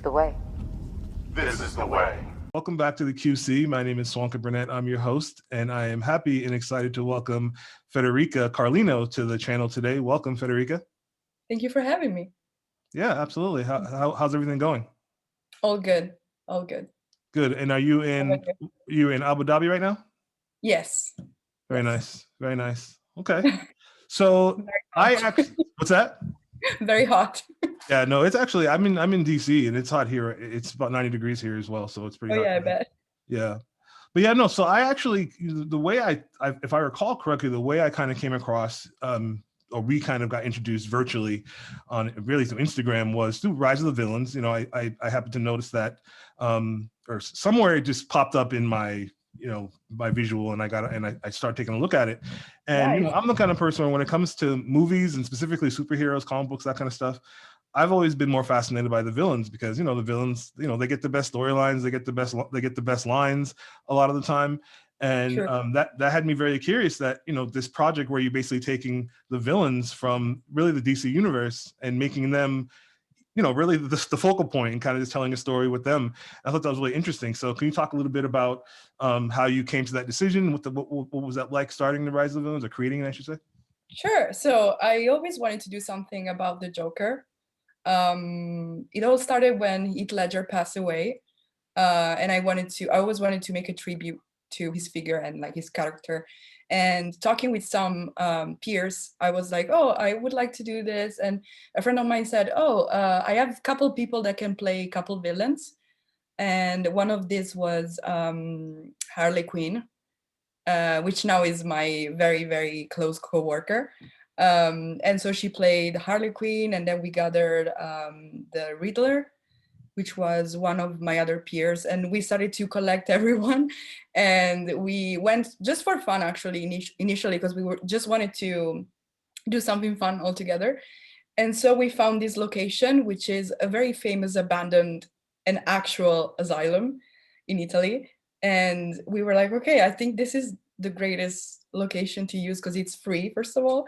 the way. This is the way. Welcome back to the QC. My name is Swanka Burnett. I'm your host, and I am happy and excited to welcome Federica Carlino to the channel today. Welcome, Federica. Thank you for having me. Yeah, absolutely. How's everything going? All good. All good. Good. And are you in Abu Dhabi right now? Yes. Very nice. Very nice. Okay. So what's that? Very hot. Yeah, no, it's actually I'm in DC and it's hot here. It's about 90 degrees here as well, so it's pretty hot. Yeah, I bet. Yeah. But yeah, no, so I actually, the way I if I recall correctly, the way I kind of came across or we kind of got introduced virtually on really through Instagram was through Rise of the Villains. You know, I happened to notice that or somewhere it just popped up in my my visual, and I started taking a look at it. And I'm the kind of person where when it comes to movies and specifically superheroes, comic books, that kind of stuff, I've always been more fascinated by the villains because the villains, they get the best storylines, they get the best lines a lot of the time. And that had me very curious that this project where you're basically taking the villains from really the DC universe and making them really the focal point and kind of just telling a story with them. I thought that was really interesting. So can you talk a little bit about how you came to that decision? What was that like starting the Rise of the Villains, or creating it, I should say? Sure. So I always wanted to do something about the Joker. It all started when Heath Ledger passed away. And I always wanted to make a tribute to his figure and like his character. And talking with some peers, I was like, oh, I would like to do this. And a friend of mine said, oh, I have a couple people that can play a couple villains. And one of these was Harley Quinn, which now is my very, very close coworker. And so she played Harley Quinn, and then we gathered the Riddler, which was one of my other peers, and we started to collect everyone. And we went just for fun, actually, initially, because we just wanted to do something fun all together. And so we found this location, which is a very famous abandoned and actual asylum in Italy. And we were like, okay, I think this is the greatest location to use because it's free, first of all,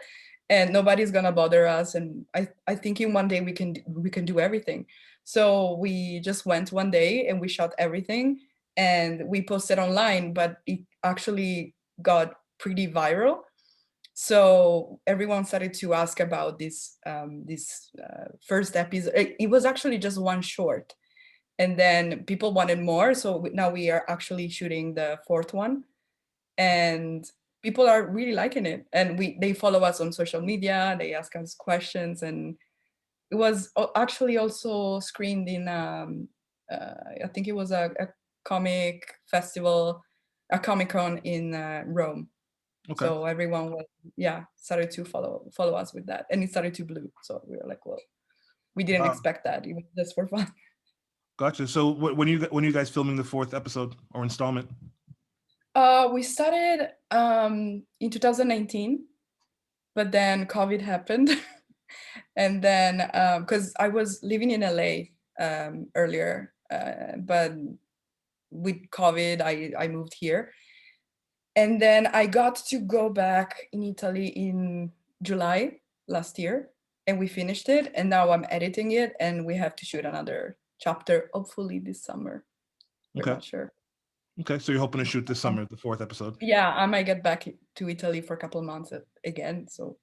and nobody's gonna bother us. And I think in one day we can do everything. So we just went one day and we shot everything and we posted online, but it actually got pretty viral. So everyone started to ask about this first episode. It was actually just one short, and then people wanted more. So now we are actually shooting the fourth one, and people are really liking it. And they follow us on social media. They ask us questions, and it was actually also screened in I think it was a comic festival, a Comic-Con in Rome. Okay. So everyone started to follow us with that, and it started to blow. So we were like, well, we didn't expect that. It was just for fun. Gotcha. So when you guys filming the fourth episode or installment? We started in 2019, but then COVID happened. And then because I was living in LA earlier, but with COVID, I moved here. And then I got to go back in Italy in July last year, and we finished it. And now I'm editing it, and we have to shoot another chapter, hopefully this summer. We're not sure. Okay, so you're hoping to shoot this summer, the fourth episode? Yeah, I might get back to Italy for a couple of months again, so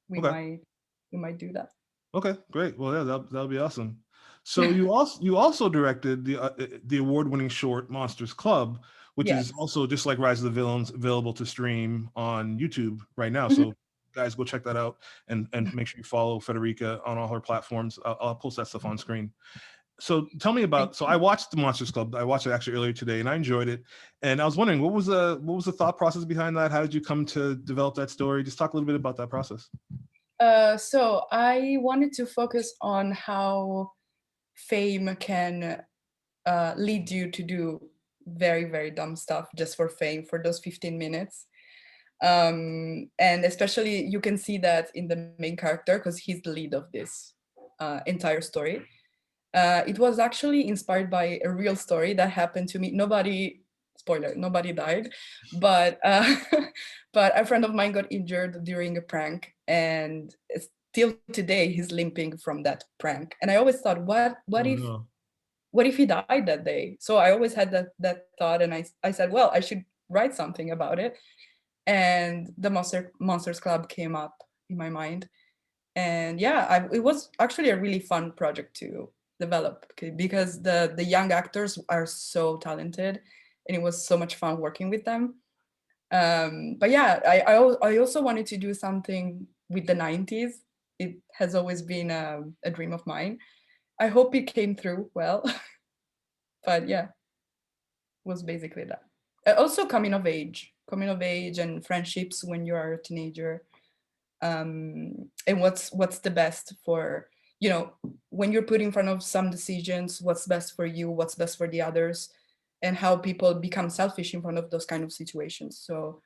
we might do that. Okay, great. Well, yeah, that'll be awesome. So you also directed the award-winning short Monsters Club, which is also just like Rise of the Villains, available to stream on YouTube right now. So guys, go check that out and make sure you follow Federica on all her platforms. I'll post that stuff on screen. So tell me about. So I watched the Monsters Club. I watched it actually earlier today, and I enjoyed it. And I was wondering, what was the thought process behind that? How did you come to develop that story? Just talk a little bit about that process. So I wanted to focus on how fame can lead you to do very, very dumb stuff just for fame for those 15 minutes. And especially you can see that in the main character because he's the lead of this entire story. It was actually inspired by a real story that happened to me. Nobody died, but but a friend of mine got injured during a prank, and still today he's limping from that prank. And I always thought, what if what if he died that day? So I always had that thought, and I said, well, I should write something about it. And the Monsters Club came up in my mind. And yeah, it was actually a really fun project to develop, because the young actors are so talented, and it was so much fun working with them. But yeah, I also wanted to do something with the 90s. It has always been a dream of mine. I hope it came through well. But yeah, was basically that. Also coming of age and friendships when you are a teenager, and what's the best for, when you're put in front of some decisions, what's best for you, what's best for the others, and how people become selfish in front of those kind of situations. So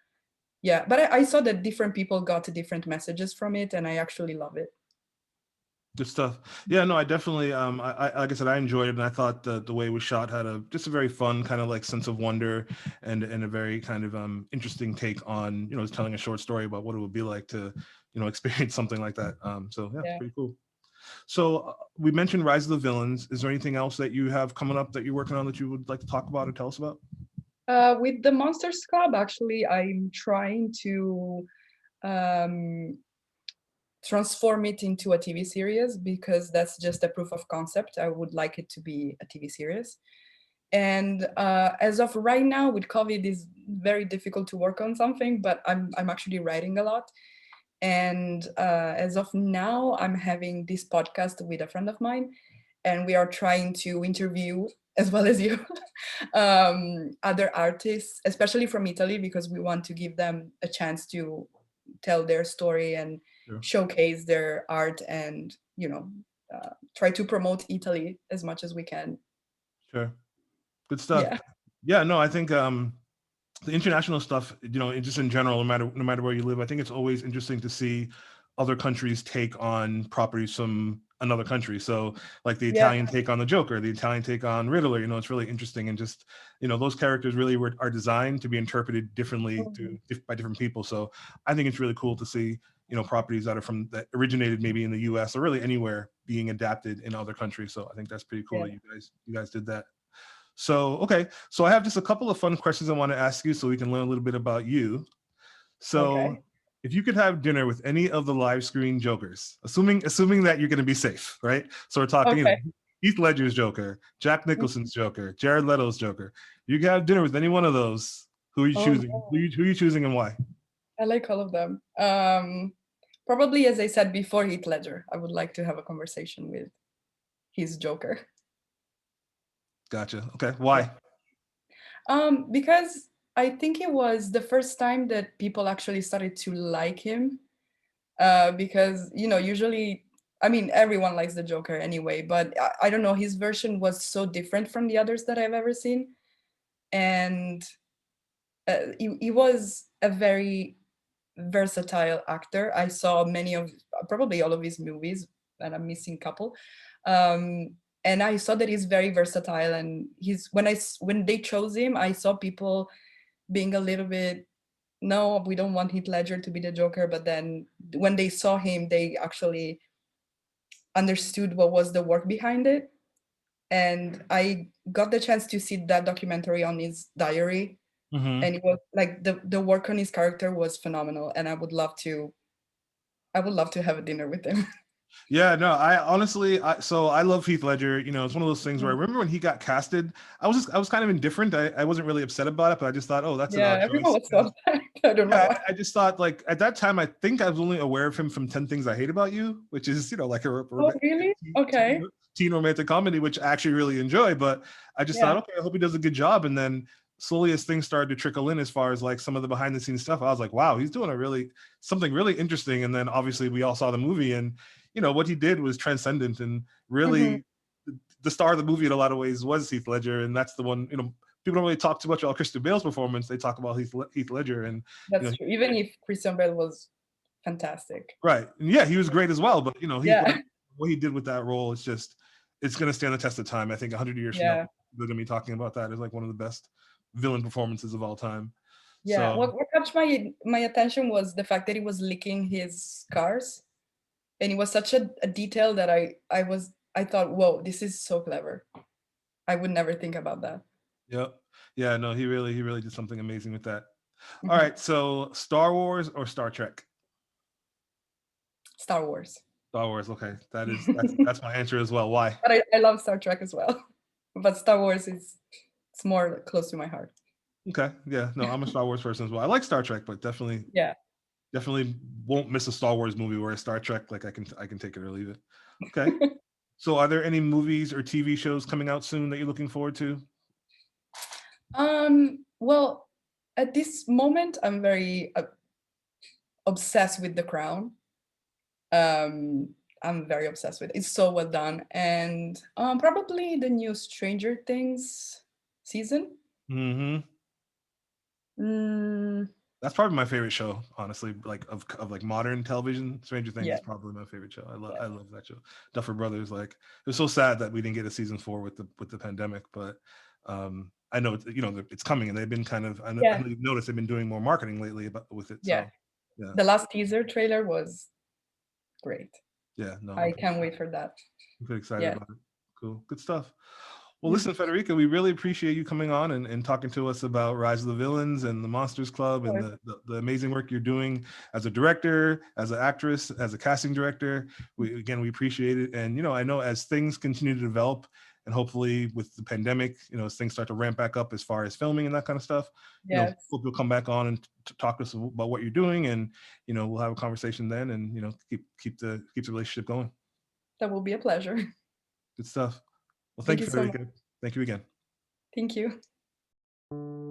yeah, but I saw that different people got different messages from it, and I actually love it. Good stuff. Yeah, no, I definitely, like I said, I enjoyed it, and I thought the way it was shot had just a very fun kind of like sense of wonder, and a very kind of interesting take on, telling a short story about what it would be like to, experience something like that. So yeah, it's Yeah. pretty cool. So we mentioned Rise of the Villains. Is there anything else that you have coming up that you're working on that you would like to talk about or tell us about? With the Monsters Club, actually, I'm trying to um, transform it into a TV series, because that's just a proof of concept. I would like it to be a TV series. And as of right now, with COVID, it's very difficult to work on something, but I'm actually writing a lot. And as of now, I'm having this podcast with a friend of mine, and we are trying to interview, as well as you, other artists, especially from Italy, because we want to give them a chance to tell their story and Sure. showcase their art, and try to promote Italy as much as we can. Sure. Good stuff. Yeah. Yeah, no, I think the international stuff, just in general, no matter where you live, I think it's always interesting to see other countries take on properties from another country. So like the Yeah. Italian take on the Joker, the Italian take on Riddler, it's really interesting, and just, those characters really are designed to be interpreted differently Mhm. by different people. So I think it's really cool to see, properties that originated maybe in the US or really anywhere being adapted in other countries. So I think that's pretty cool Yeah. that you guys did that. So, okay. So I have just a couple of fun questions I want to ask you so we can learn a little bit about you. So Okay. if you could have dinner with any of the live screen Jokers, assuming that you're going to be safe, right? So we're talking, Okay. Heath Ledger's Joker, Jack Nicholson's Joker, Jared Leto's Joker. You could have dinner with any one of those. Who are you Oh choosing? no, Who are you choosing and why? I like all of them. Probably, as I said before, Heath Ledger. I would like to have a conversation with his Joker. Gotcha. Okay. Yeah. Why? Because I think it was the first time that people actually started to like him. Because usually, I mean, everyone likes the Joker anyway, but I don't know, his version was so different from the others that I've ever seen, and he was a very versatile actor. I saw many of, probably all of his movies, and I'm missing a couple. And I saw that he's very versatile, and when they chose him, I saw people being a little bit, no, we don't want Heath Ledger to be the Joker. But then when they saw him, they actually understood what was the work behind it. And I got the chance to see that documentary on his diary, Mm-hmm. and it was like the work on his character was phenomenal, and I would love to have a dinner with him. Yeah, no, I honestly, so I love Heath Ledger. It's one of those things where I Mm. remember when he got casted, I was kind of indifferent. I wasn't really upset about it, but I just thought, oh, that's an Yeah, odd everyone choice. was so upset. I don't know Yeah, why. I just thought like at that time, I think I was only aware of him from 10 Things I Hate About You, which is, like a Oh, really? Okay. teen romantic comedy, which I actually really enjoy. But I just thought, Yeah. okay, I hope he does a good job. And then slowly as things started to trickle in as far as like some of the behind the scenes stuff, I was like, wow, he's doing something really interesting. And then obviously we all saw the movie, and what he did was transcendent, and Hmm. really the star of the movie in a lot of ways was Heath Ledger. And that's the one, people don't really talk too much about Christian Bale's performance. They talk about Heath Ledger, and That's true. Even if Christian Bale was fantastic. right. And yeah, he was great as well. But Heath Yeah. Ledger, what he did with that role, it's going to stand the test of time. I think 100 years from now, Yeah. they're going to be talking about that as like one of the best villain performances of all time. Yeah. So What catch my attention was the fact that he was licking his scars, and it was such a detail that I thought, whoa, this is so clever. I would never think about that. Yep. Yeah, no, he really did something amazing with that. All Mhm. right, so Star Wars or Star Trek? Star Wars. Star Wars. Okay, that's my answer as well. Why? But I love Star Trek as well. But Star Wars is it's more close to my heart. Okay, yeah, no, I'm a Star Wars person as well. I like Star Trek, but Yeah. definitely won't miss a Star Wars movie. Whereas Star Trek, like I can take it or leave it. Okay. So, are there any movies or TV shows coming out soon that you're looking forward to? Well, at this moment, I'm very obsessed with The Crown. I'm very obsessed with it. It's so well done, and probably the new Stranger Things season. Mm-hmm. Mm, That's probably my favorite show, honestly. Like of like modern television, Stranger Things yeah, is probably my favorite show. yeah, I love that show. Duffer Brothers. Like, it was so sad that we didn't get a season 4 with the pandemic, but I know it's coming, and they've been kind of. I know yeah, you've noticed they've been doing more marketing lately with it. yeah. So yeah, The last teaser trailer was great. yeah. No, I can't wait for that. I'm pretty excited Yeah, about it. Cool, good stuff. Well, listen, Federica, we really appreciate you coming on and talking to us about Rise of the Villains and the Monsters Club and the amazing work you're doing as a director, as an actress, as a casting director. We appreciate it. And, I know as things continue to develop and hopefully with the pandemic, as things start to ramp back up as far as filming and that kind of stuff, yes, hope you'll come back on and talk to us about what you're doing. And, we'll have a conversation then and, keep the relationship going. that will be a pleasure. Good stuff. Well, Thank thank you, you so much. Federica. Thank you again. Thank you.